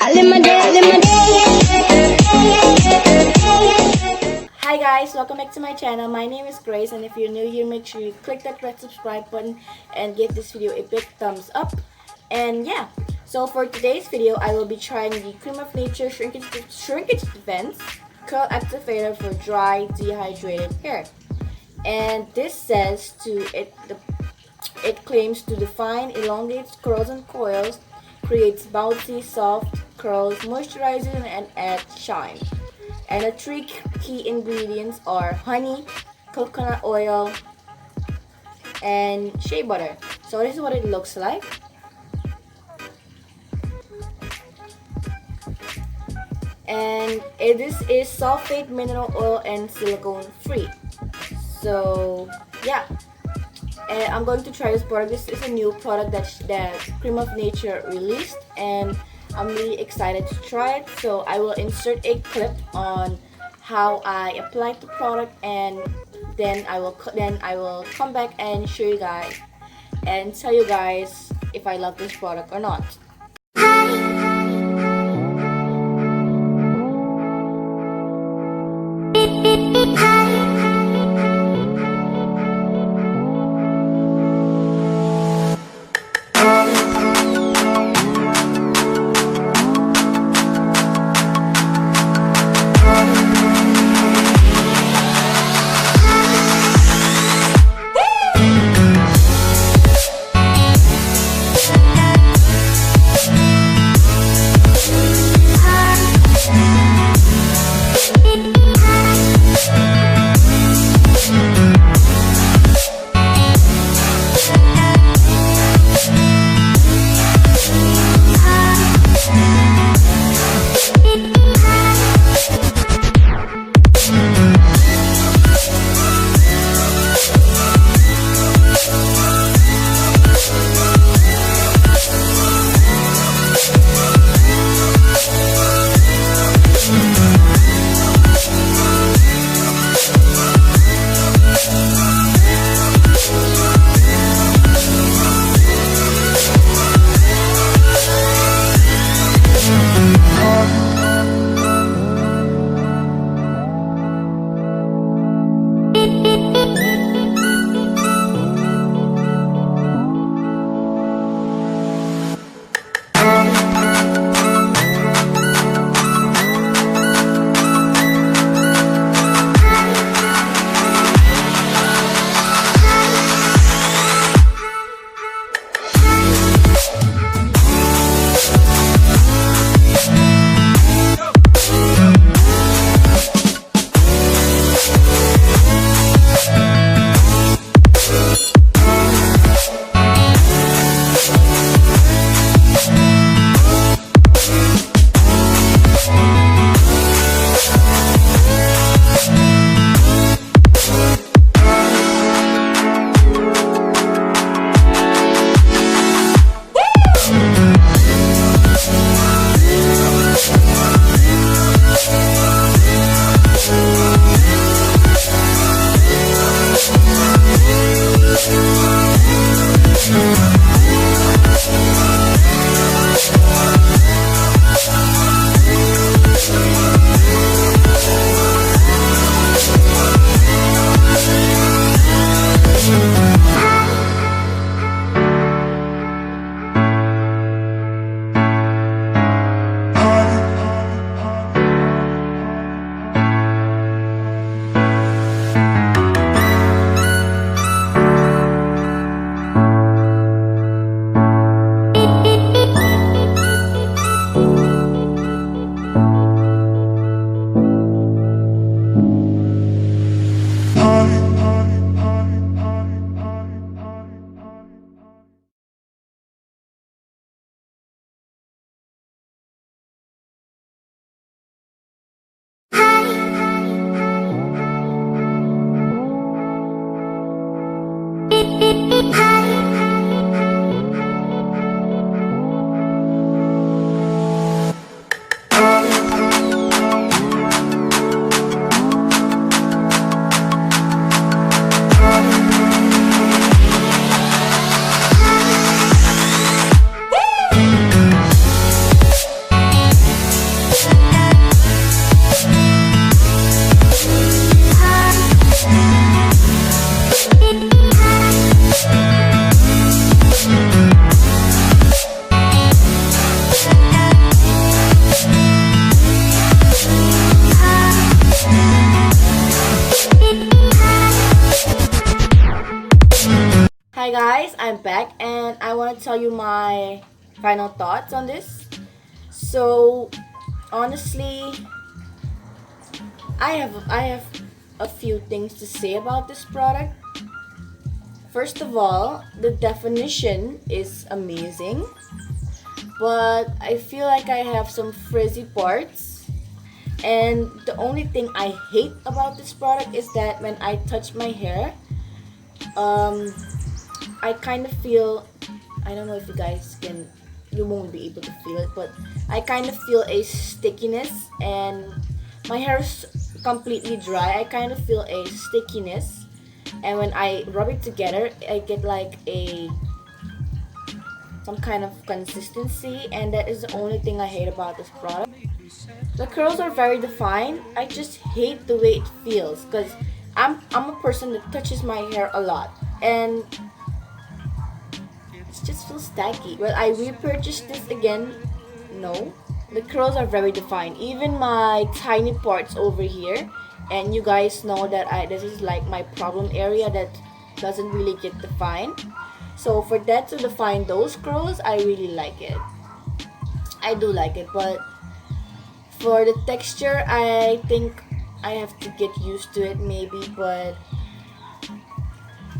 Hi guys, welcome back to my channel. My name is Grace, and if you're new here, make sure you click that red subscribe button and give this video a big thumbs up. And yeah, so for today's video, I will be trying the Creme of Nature Shrinkage Defense Curl Activator for dry, dehydrated hair. And this says it claims to define, elongates curls and coils, creates bouncy, soft curls, moisturizes, and adds shine. And the three key ingredients are honey, coconut oil, and shea butter. So this is what it looks like. And this is sulfate, mineral oil, and silicone free. So yeah, and I'm going to try this product. This is a new product that Creme of Nature released, and I'm really excited to try it. So I will insert a clip on how I applied the product, and then I will come back and show you guys and tell you guys if I love this product or not. guys, I'm back and I want to tell you my final thoughts on this. So honestly, I have a few things to say about this product. First of all, the definition is amazing, but I feel like I have some frizzy parts. And the only thing I hate about this product is that when I touch my hair, I kind of feel, I don't know if you won't be able to feel it, but I kind of feel a stickiness, and my hair is completely dry. I kind of feel a stickiness, and when I rub it together, I get like some kind of consistency, and that is the only thing I hate about this product. The curls are very defined. I just hate the way it feels because I'm a person that touches my hair a lot, and it just feels tacky. Will I repurchase this again? No. The curls are very defined. Even my tiny parts over here, and you guys know that this is like my problem area that doesn't really get defined. So for that to define those curls, I really like it. I do like it, but for the texture, I think I have to get used to it maybe, but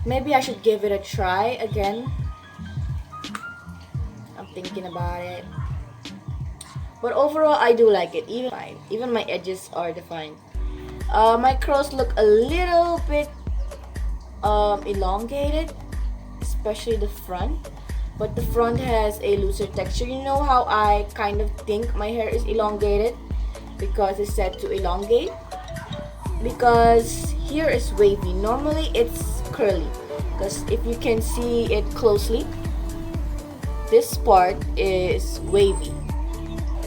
maybe I should give it a try again. I'm thinking about it. But overall, I do like it. Even my edges are defined. My curls look a little bit elongated, especially the front. But the front has a looser texture. You know how I kind of think my hair is elongated? Because it's said to elongate. Because here is wavy. Normally it's curly. Because if you can see it closely, this part is wavy.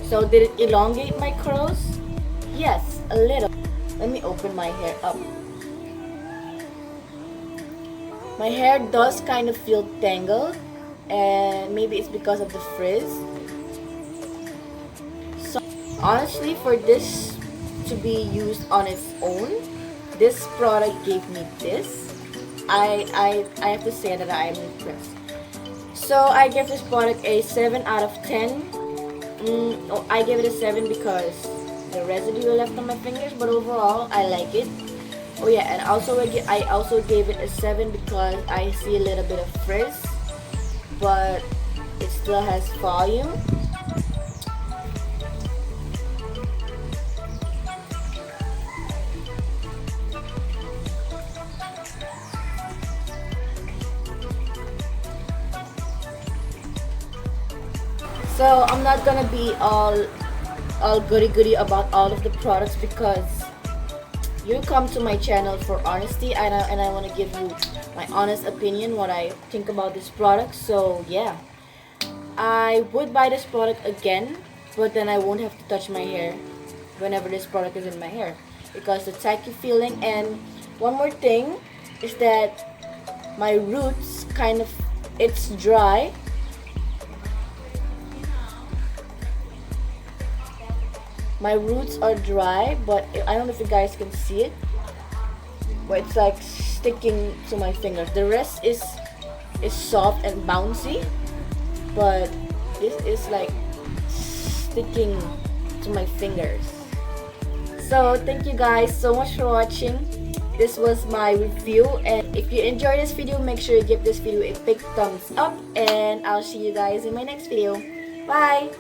So did it elongate my curls? Yes, a little. Let me open my hair up. My hair does kind of feel tangled, and maybe it's because of the frizz. So honestly, for this to be used on its own, this product gave me this. I have to say that I am impressed. So I give this product a 7 out of 10. I give it a 7 because the residue left on my fingers, but overall I like it. Oh yeah, and I also gave it a 7 because I see a little bit of frizz, but it still has volume. So I'm not gonna be all goody about all of the products because you come to my channel for honesty, and I want to give you my honest opinion, what I think about this product. So yeah, I would buy this product again, but then I won't have to touch my hair whenever this product is in my hair because the tacky feeling. And one more thing is that my roots it's dry. My roots are dry, but I don't know if you guys can see it, but it's like sticking to my fingers. The rest is soft and bouncy, but this is like sticking to my fingers. So thank you guys so much for watching. This was my review, and if you enjoyed this video, make sure you give this video a big thumbs up, and I'll see you guys in my next video. Bye!